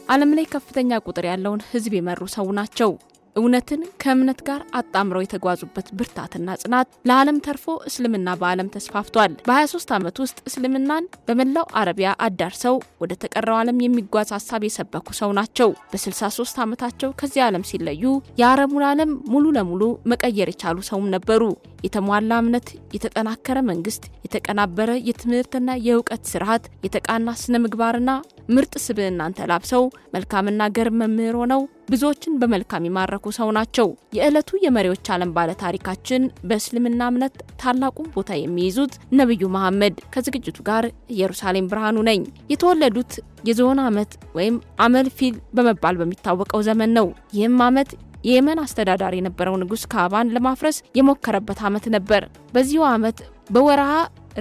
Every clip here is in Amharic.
ዓለም ላይ ከፍተኛ ቁጥር ያለውን ህዝብ የመሩ ሰው ናቸው። እውነትን ከእምነት ጋር አጣምረው የተጓዙበት ብርታትና ጽናት ለዓለም ተርፎ እስልምና በዓለም ተስፋፍቷል። በ23 ዓመት ውስጥ እስልምናን በመላው አረቢያ አዳርሰው ወደ ተቀረው ዓለም የሚጓዝ ሐሳብ የሰበኩ ሰው ናቸው። በ63 ዓመታቸው ከዚህ ዓለም ሲለዩ የአረቡን ዓለም ሙሉ ለሙሉ መቀየር የቻሉ ሰውም ነበሩ። የተሟላ እምነት፣ የተጠናከረ መንግስት፣ የተቀናበረ የትምህርትና የእውቀት ስርዓት፣ የተቃና ስነ ምግባርና ምርጥ ስብዕናን ተላብሰው መልካምና ገር መምህር ሆነው ብዙዎችን በመልካም ይማረኩ ሰው ናቸው። የዕለቱ የመሪዎች ዓለም ባለ ታሪካችን በእስልምና እምነት ታላቁን ቦታ የሚይዙት ነብዩ መሐመድ ከዝግጅቱ ጋር ኢየሩሳሌም ብርሃኑ ነኝ። የተወለዱት የዞን ዓመት ወይም አመል ፊል በመባል በሚታወቀው ዘመን ነው። ይህም ዓመት የየመን አስተዳዳሪ የነበረው ንጉስ ካዕባን ለማፍረስ የሞከረበት ዓመት ነበር። በዚሁ ዓመት በወርሃ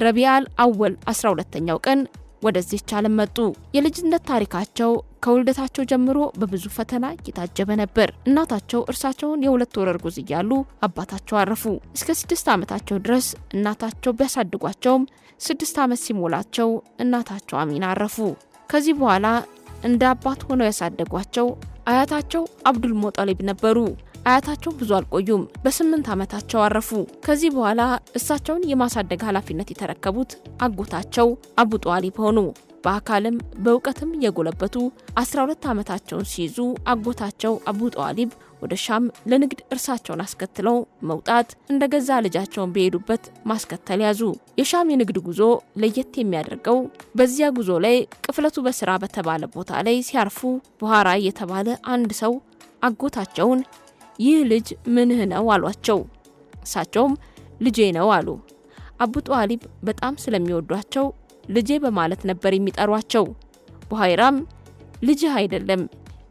ረቢዓል አወል 12ኛው ቀን ወደዚህ ዓለም መጡ። የልጅነት ታሪካቸው ከውልደታቸው ጀምሮ በብዙ ፈተና የታጀበ ነበር። እናታቸው እርሳቸውን የ2 ወር እርጉዝ እያሉ አባታቸው አረፉ። እስከ 6 ዓመታቸው ድረስ እናታቸው ቢያሳድጓቸውም 6 ዓመት ሲሞላቸው እናታቸው አሚና አረፉ። ከዚህ በኋላ እንደ አባት ሆነው ያሳደጓቸው አያታቸው አብዱል ሞጣሊብ ነበሩ። አያታቸው ብዙ አልቆዩም፣ በ8 ዓመታቸው አረፉ። ከዚህ በኋላ እሳቸውን የማሳደግ ኃላፊነት የተረከቡት አጎታቸው አቡ ጧሊብ ሆኑ። በአካልም በእውቀትም የጎለበቱ 12 ዓመታቸውን ሲይዙ አጎታቸው አቡ ጧሊብ ወደ ሻም ለንግድ እርሳቸውን አስከትለው መውጣት እንደገዛ ልጃቸውን በሄዱበት ማስከተል ያዙ። የሻም የንግድ ጉዞ ለየት የሚያደርገው በዚያ ጉዞ ላይ ቅፍለቱ በስራ በተባለ ቦታ ላይ ሲያርፉ ቡሃራ የተባለ አንድ ሰው አጎታቸውን ይህ ልጅ ምንህ ነው አሏቸው። እሳቸውም ልጄ ነው አሉ። አቡ ጧሊብ በጣም ስለሚወዷቸው ልጄ በማለት ነበር የሚጠሯቸው። ቡሃይራም ልጅህ አይደለም፣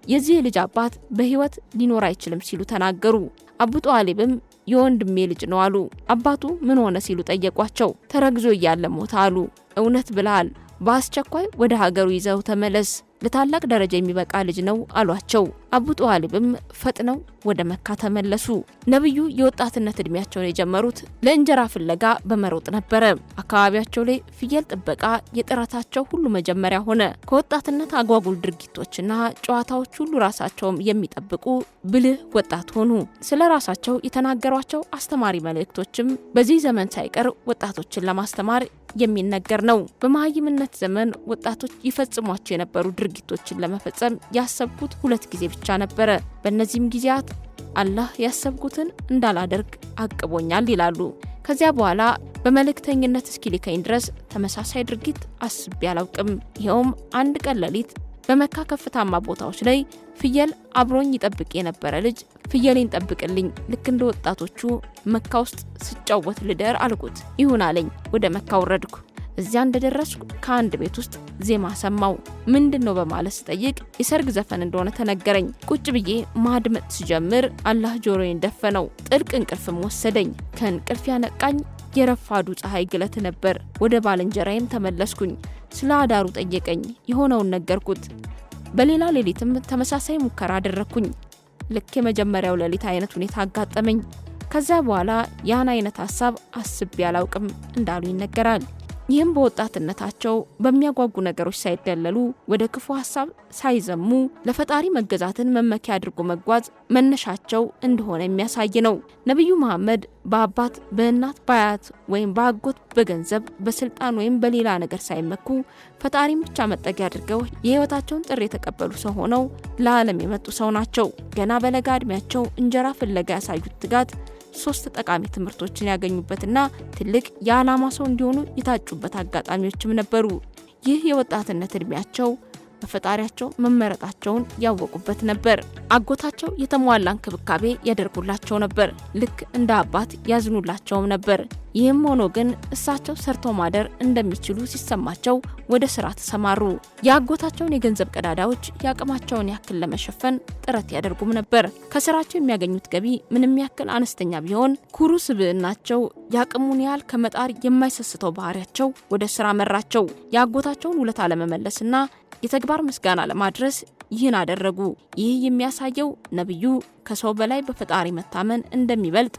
የዚህ ልጅ አባት በህይወት ሊኖር አይችልም ሲሉ ተናገሩ። አቡ ጧሊብም የወንድሜ ልጅ ነው አሉ። አባቱ ምን ሆነ ሲሉ ጠየቋቸው። ተረግዞ እያለ ሞተ አሉ። እውነት ብለሃል፣ በአስቸኳይ ወደ ሀገሩ ይዘው ተመለስ፣ ለታላቅ ደረጃ የሚበቃ ልጅ ነው አሏቸው። አቡ ጧሊብም ፈጥነው ወደ መካ ተመለሱ። ነብዩ የወጣትነት እድሜያቸውን የጀመሩት ለእንጀራ ፍለጋ በመሮጥ ነበረ። አካባቢያቸው ላይ ፍየል ጥበቃ የጥረታቸው ሁሉ መጀመሪያ ሆነ። ከወጣትነት አጓጉል ድርጊቶችና ጨዋታዎች ሁሉ ራሳቸውም የሚጠብቁ ብልህ ወጣት ሆኑ። ስለ ራሳቸው የተናገሯቸው አስተማሪ መልእክቶችም በዚህ ዘመን ሳይቀር ወጣቶችን ለማስተማር የሚነገር ነው። በመሃይምነት ዘመን ወጣቶች ይፈጽሟቸው የነበሩ ድርጊቶችን ለመፈጸም ያሰብኩት 2 ጊዜ ብቻ ነበረ። በእነዚህም ጊዜያት አላህ ያሰብኩትን እንዳላደርግ አቅቦኛል ይላሉ። ከዚያ በኋላ በመልእክተኝነት እስኪልከኝ ድረስ ተመሳሳይ ድርጊት አስቤ አላውቅም። ይኸውም አንድ ቀን ሌሊት በመካ ከፍታማ ቦታዎች ላይ ፍየል አብሮኝ ይጠብቅ የነበረ ልጅ ፍየሌን ጠብቅልኝ፣ ልክ እንደ ወጣቶቹ መካ ውስጥ ስጫወት ልደር አልኩት። ይሁን አለኝ። ወደ መካ ወረድኩ። እዚያ እንደደረስኩ ከአንድ ቤት ውስጥ ዜማ ሰማው። ምንድነው በማለት ስጠይቅ የሰርግ ዘፈን እንደሆነ ተነገረኝ። ቁጭ ብዬ ማድመጥ ሲጀምር አላህ ጆሮዬን ደፈነው። ጥልቅ እንቅልፍም ወሰደኝ። ከእንቅልፍ ያነቃኝ የረፋዱ ፀሐይ ግለት ነበር። ወደ ባልንጀራዬም ተመለስኩኝ። ስለ አዳሩ ጠየቀኝ። የሆነውን ነገርኩት። በሌላ ሌሊትም ተመሳሳይ ሙከራ አደረኩኝ። ልክ የመጀመሪያው ሌሊት አይነት ሁኔታ አጋጠመኝ። ከዛ በኋላ ያን አይነት ሐሳብ አስቤ አላውቅም እንዳሉ ይነገራል። ይህም በወጣትነታቸው በሚያጓጉ ነገሮች ሳይደለሉ ወደ ክፉ ሐሳብ ሳይዘሙ ለፈጣሪ መገዛትን መመኪያ አድርጎ መጓዝ መነሻቸው እንደሆነ የሚያሳይ ነው። ነብዩ መሐመድ በአባት በእናት በአያት ወይም በአጎት በገንዘብ በስልጣን ወይም በሌላ ነገር ሳይመኩ ፈጣሪን ብቻ መጠጊያ አድርገው የህይወታቸውን ጥሪ የተቀበሉ ሰው ሆነው ለዓለም የመጡ ሰው ናቸው። ገና በለጋ እድሜያቸው እንጀራ ፍለጋ ያሳዩት ትጋት 3 ጠቃሚ ትምህርቶችን ያገኙበትና ትልቅ የዓላማ ሰው እንዲሆኑ የታጩበት አጋጣሚዎችም ነበሩ። ይህ የወጣትነት እድሜያቸው በፈጣሪያቸው መመረጣቸውን ያወቁበት ነበር። አጎታቸው የተሟላ እንክብካቤ ያደርጉላቸው ነበር። ልክ እንደ አባት ያዝኑላቸውም ነበር። ይህም ሆኖ ግን እሳቸው ሰርቶ ማደር እንደሚችሉ ሲሰማቸው ወደ ስራ ተሰማሩ። የአጎታቸውን የገንዘብ ቀዳዳዎች ያቅማቸውን ያክል ለመሸፈን ጥረት ያደርጉም ነበር። ከስራቸው የሚያገኙት ገቢ ምንም ያክል አነስተኛ ቢሆን ኩሩ ስብዕናቸው ያቅሙን ያህል ከመጣር የማይሰስተው ባህሪያቸው ወደ ስራ መራቸው። የአጎታቸውን ውለታ ለመመለስና የተግባር ምስጋና ለማድረስ ይህን አደረጉ። ይህ የሚያሳየው ነብዩ ከሰው በላይ በፈጣሪ መታመን እንደሚበልጥ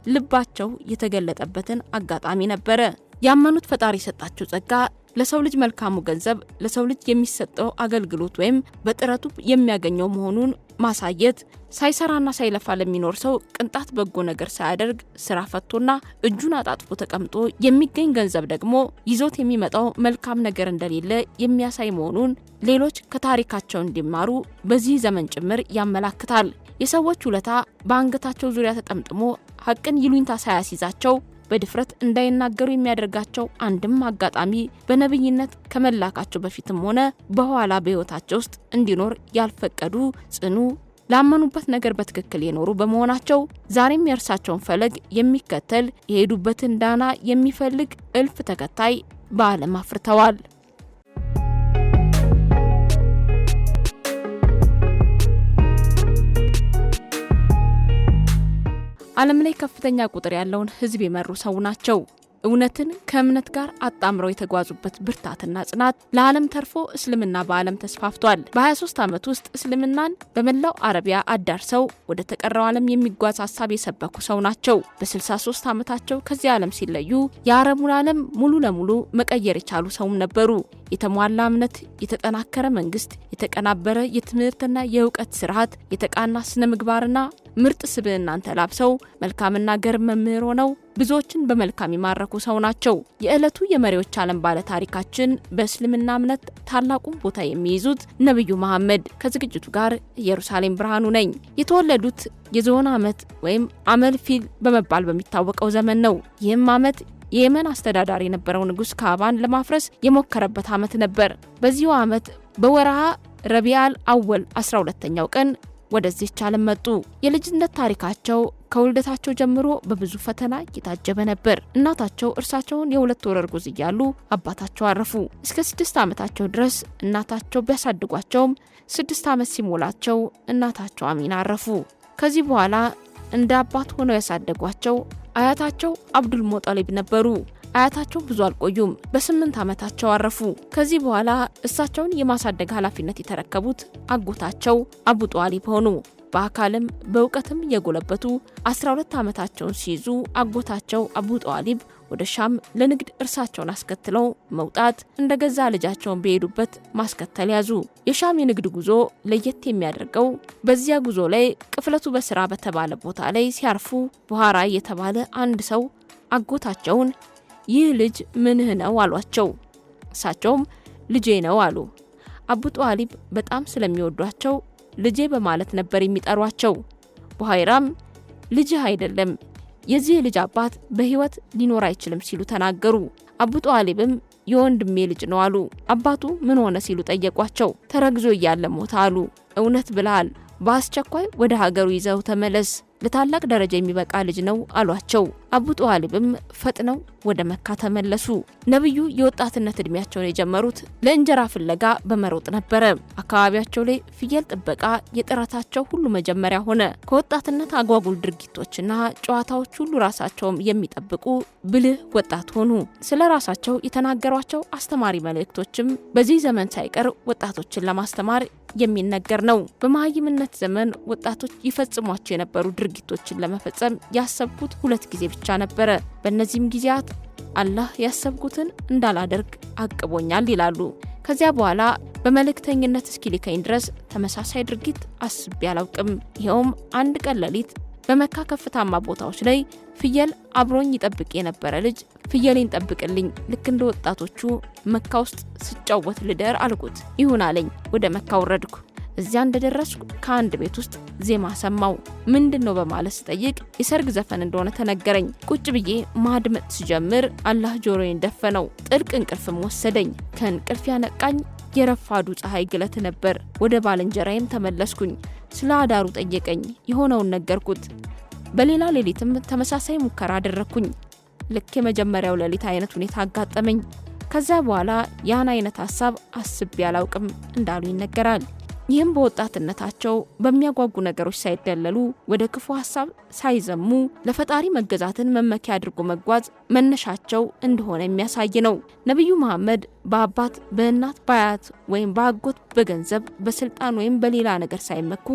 ልባቸው የተገለጠበትን አጋጣሚ ነበረ። ያመኑት ፈጣሪ የሰጣቸው ጸጋ ለሰው ልጅ መልካሙ ገንዘብ ለሰው ልጅ የሚሰጠው አገልግሎት ወይም በጥረቱ የሚያገኘው መሆኑን ማሳየት፣ ሳይሰራና ሳይለፋ ለሚኖር ሰው ቅንጣት በጎ ነገር ሳያደርግ ስራ ፈቶና እጁን አጣጥፎ ተቀምጦ የሚገኝ ገንዘብ ደግሞ ይዞት የሚመጣው መልካም ነገር እንደሌለ የሚያሳይ መሆኑን ሌሎች ከታሪካቸው እንዲማሩ በዚህ ዘመን ጭምር ያመላክታል። የሰዎች ውለታ በአንገታቸው ዙሪያ ተጠምጥሞ ሀቅን ይሉኝታ ሳያስይዛቸው በድፍረት እንዳይናገሩ የሚያደርጋቸው አንድም አጋጣሚ በነብይነት ከመላካቸው በፊትም ሆነ በኋላ በህይወታቸው ውስጥ እንዲኖር ያልፈቀዱ ጽኑ፣ ላመኑበት ነገር በትክክል የኖሩ በመሆናቸው ዛሬም የእርሳቸውን ፈለግ የሚከተል የሄዱበትን ዳና የሚፈልግ እልፍ ተከታይ በዓለም አፍርተዋል። ዓለም ላይ ከፍተኛ ቁጥር ያለውን ህዝብ የመሩ ሰው ናቸው። እውነትን ከእምነት ጋር አጣምረው የተጓዙበት ብርታትና ጽናት ለዓለም ተርፎ እስልምና በዓለም ተስፋፍቷል። በ23 ዓመት ውስጥ እስልምናን በመላው አረቢያ አዳርሰው ወደ ተቀረው ዓለም የሚጓዝ ሐሳብ የሰበኩ ሰው ናቸው። በ63 ዓመታቸው ከዚህ ዓለም ሲለዩ የአረቡን ዓለም ሙሉ ለሙሉ መቀየር የቻሉ ሰውም ነበሩ። የተሟላ እምነት፣ የተጠናከረ መንግስት፣ የተቀናበረ የትምህርትና የእውቀት ስርዓት፣ የተቃና ስነ ምግባርና ምርጥ ስብዕናን ተላብሰው መልካምና ገር መምህር ሆነው ብዙዎችን በመልካም ይማረኩ ሰው ናቸው። የዕለቱ የመሪዎች ዓለም ባለ ታሪካችን በእስልምና እምነት ታላቁን ቦታ የሚይዙት ነብዩ መሐመድ ከዝግጅቱ ጋር ኢየሩሳሌም ብርሃኑ ነኝ። የተወለዱት የዞን ዓመት ወይም አመል ፊል በመባል በሚታወቀው ዘመን ነው። ይህም ዓመት የየመን አስተዳዳሪ የነበረው ንጉስ ካዕባን ለማፍረስ የሞከረበት ዓመት ነበር። በዚሁ ዓመት በወርሃ ረቢዓል አወል 12ኛው ቀን ወደዚህ ዓለም መጡ። የልጅነት ታሪካቸው ከውልደታቸው ጀምሮ በብዙ ፈተና የታጀበ ነበር። እናታቸው እርሳቸውን የ2 ወር እርጉዝ እያሉ አባታቸው አረፉ። እስከ 6 ዓመታቸው ድረስ እናታቸው ቢያሳድጓቸውም 6 ዓመት ሲሞላቸው እናታቸው አሚና አረፉ። ከዚህ በኋላ እንደ አባት ሆነው ያሳደጓቸው አያታቸው አብዱል ሞጣሊብ ነበሩ። አያታቸው ብዙ አልቆዩም፣ በ8 ዓመታቸው አረፉ። ከዚህ በኋላ እሳቸውን የማሳደግ ኃላፊነት የተረከቡት አጎታቸው አቡ ጧሊብ ሆኑ። በአካልም በእውቀትም የጎለበቱ 12 ዓመታቸውን ሲይዙ አጎታቸው አቡ ጧሊብ ወደ ሻም ለንግድ እርሳቸውን አስከትለው መውጣት እንደገዛ ልጃቸውን በሄዱበት ማስከተል ያዙ። የሻም የንግድ ጉዞ ለየት የሚያደርገው በዚያ ጉዞ ላይ ቅፍለቱ በስራ በተባለ ቦታ ላይ ሲያርፉ ቡሃራ የተባለ አንድ ሰው አጎታቸውን ይህ ልጅ ምንህ ነው አሏቸው። እሳቸውም ልጄ ነው አሉ። አቡ ጧሊብ በጣም ስለሚወዷቸው ልጄ በማለት ነበር የሚጠሯቸው። ቡሃይራም ልጅህ አይደለም፣ የዚህ ልጅ አባት በህይወት ሊኖር አይችልም ሲሉ ተናገሩ። አቡ ጧሊብም የወንድሜ ልጅ ነው አሉ። አባቱ ምን ሆነ ሲሉ ጠየቋቸው። ተረግዞ እያለ ሞተ አሉ። እውነት ብለሃል፣ በአስቸኳይ ወደ ሀገሩ ይዘው ተመለስ፣ ለታላቅ ደረጃ የሚበቃ ልጅ ነው አሏቸው። አቡ ጧሊብም ፈጥነው ወደ መካ ተመለሱ። ነብዩ የወጣትነት እድሜያቸውን የጀመሩት ለእንጀራ ፍለጋ በመሮጥ ነበረ። አካባቢያቸው ላይ ፍየል ጥበቃ የጥረታቸው ሁሉ መጀመሪያ ሆነ። ከወጣትነት አጓጉል ድርጊቶችና ጨዋታዎች ሁሉ ራሳቸውም የሚጠብቁ ብልህ ወጣት ሆኑ። ስለ ራሳቸው የተናገሯቸው አስተማሪ መልእክቶችም በዚህ ዘመን ሳይቀር ወጣቶችን ለማስተማር የሚነገር ነው። በመሃይምነት ዘመን ወጣቶች ይፈጽሟቸው የነበሩ ድርጊቶችን ለመፈጸም ያሰብኩት 2 ጊዜ ብቻ ነበረ። በእነዚህም ጊዜያት አላህ ያሰብኩትን እንዳላደርግ አቅቦኛል ይላሉ። ከዚያ በኋላ በመልእክተኝነት እስኪልከኝ ድረስ ተመሳሳይ ድርጊት አስቤ አላውቅም። ይኸውም አንድ ቀን ሌሊት በመካ ከፍታማ ቦታዎች ላይ ፍየል አብሮኝ ይጠብቅ የነበረ ልጅ ፍየሌን ጠብቅልኝ፣ ልክ እንደ ወጣቶቹ መካ ውስጥ ስጫወት ልደር አልኩት። ይሁን አለኝ። ወደ መካ ወረድኩ። እዚያ እንደደረስኩ ከአንድ ቤት ውስጥ ዜማ ሰማው። ምንድነው በማለት ስጠይቅ የሰርግ ዘፈን እንደሆነ ተነገረኝ። ቁጭ ብዬ ማድመጥ ስጀምር አላህ ጆሮዬን ደፈነው። ጥልቅ እንቅልፍም ወሰደኝ። ከእንቅልፍ ያነቃኝ የረፋዱ ፀሐይ ግለት ነበር። ወደ ባልንጀራዬም ተመለስኩኝ። ስለ አዳሩ ጠየቀኝ። የሆነውን ነገርኩት። በሌላ ሌሊትም ተመሳሳይ ሙከራ አደረኩኝ። ልክ የመጀመሪያው ሌሊት አይነት ሁኔታ አጋጠመኝ። ከዛ በኋላ ያን አይነት ሐሳብ አስቤ አላውቅም እንዳሉ ይነገራል። ይህም በወጣትነታቸው በሚያጓጉ ነገሮች ሳይደለሉ ወደ ክፉ ሐሳብ ሳይዘሙ ለፈጣሪ መገዛትን መመኪያ አድርጎ መጓዝ መነሻቸው እንደሆነ የሚያሳይ ነው። ነብዩ መሐመድ በአባት በእናት በአያት ወይም በአጎት በገንዘብ በስልጣን ወይም በሌላ ነገር ሳይመኩ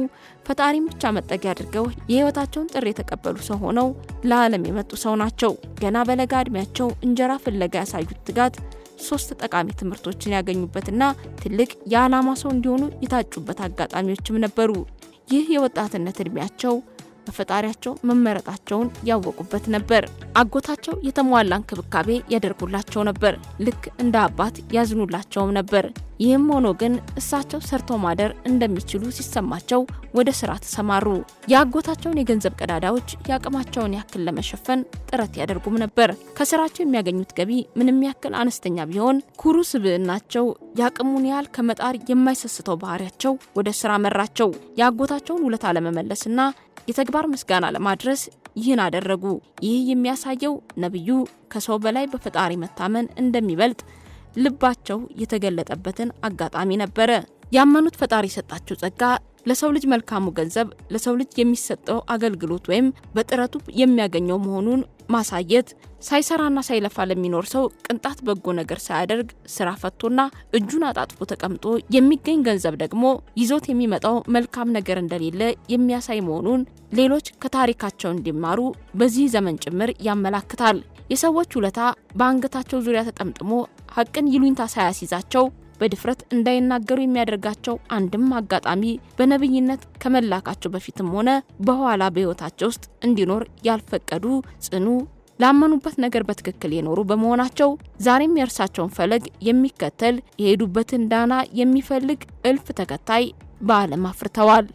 ፈጣሪን ብቻ መጠጊያ አድርገው የህይወታቸውን ጥሪ የተቀበሉ ሰው ሆነው ለዓለም የመጡ ሰው ናቸው። ገና በለጋ እድሜያቸው እንጀራ ፍለጋ ያሳዩት ትጋት ሶስት ጠቃሚ ትምህርቶችን ያገኙበትና ትልቅ የዓላማ ሰው እንዲሆኑ የታጩበት አጋጣሚዎችም ነበሩ። ይህ የወጣትነት እድሜያቸው በፈጣሪያቸው መመረጣቸውን ያወቁበት ነበር። አጎታቸው የተሟላ እንክብካቤ ያደርጉላቸው ነበር። ልክ እንደ አባት ያዝኑላቸውም ነበር። ይህም ሆኖ ግን እሳቸው ሰርተው ማደር እንደሚችሉ ሲሰማቸው ወደ ስራ ተሰማሩ። የአጎታቸውን የገንዘብ ቀዳዳዎች ያቅማቸውን ያክል ለመሸፈን ጥረት ያደርጉም ነበር። ከስራቸው የሚያገኙት ገቢ ምንም ያክል አነስተኛ ቢሆን ኩሩ ስብዕናቸው ያቅሙን ያህል ከመጣር የማይሰስተው ባህሪያቸው ወደ ስራ መራቸው። የአጎታቸውን ውለታ ለመመለስና የተግባር ምስጋና ለማድረስ ይህን አደረጉ። ይህ የሚያሳየው ነብዩ ከሰው በላይ በፈጣሪ መታመን እንደሚበልጥ ልባቸው የተገለጠበትን አጋጣሚ ነበር። ያመኑት ፈጣሪ የሰጣቸው ጸጋ ለሰው ልጅ መልካሙ ገንዘብ ለሰው ልጅ የሚሰጠው አገልግሎት ወይም በጥረቱ የሚያገኘው መሆኑን ማሳየት፣ ሳይሰራና ሳይለፋ ለሚኖር ሰው ቅንጣት በጎ ነገር ሳያደርግ ስራ ፈቶና እጁን አጣጥፎ ተቀምጦ የሚገኝ ገንዘብ ደግሞ ይዞት የሚመጣው መልካም ነገር እንደሌለ የሚያሳይ መሆኑን ሌሎች ከታሪካቸው እንዲማሩ በዚህ ዘመን ጭምር ያመላክታል። የሰዎች ውለታ በአንገታቸው ዙሪያ ተጠምጥሞ ሐቅን ይሉኝታ ሳያስይዛቸው በድፍረት እንዳይናገሩ የሚያደርጋቸው አንድም አጋጣሚ በነብይነት ከመላካቸው በፊትም ሆነ በኋላ በህይወታቸው ውስጥ እንዲኖር ያልፈቀዱ ጽኑ፣ ላመኑበት ነገር በትክክል የኖሩ በመሆናቸው ዛሬም የእርሳቸውን ፈለግ የሚከተል የሄዱበትን ዳና የሚፈልግ እልፍ ተከታይ በዓለም አፍርተዋል።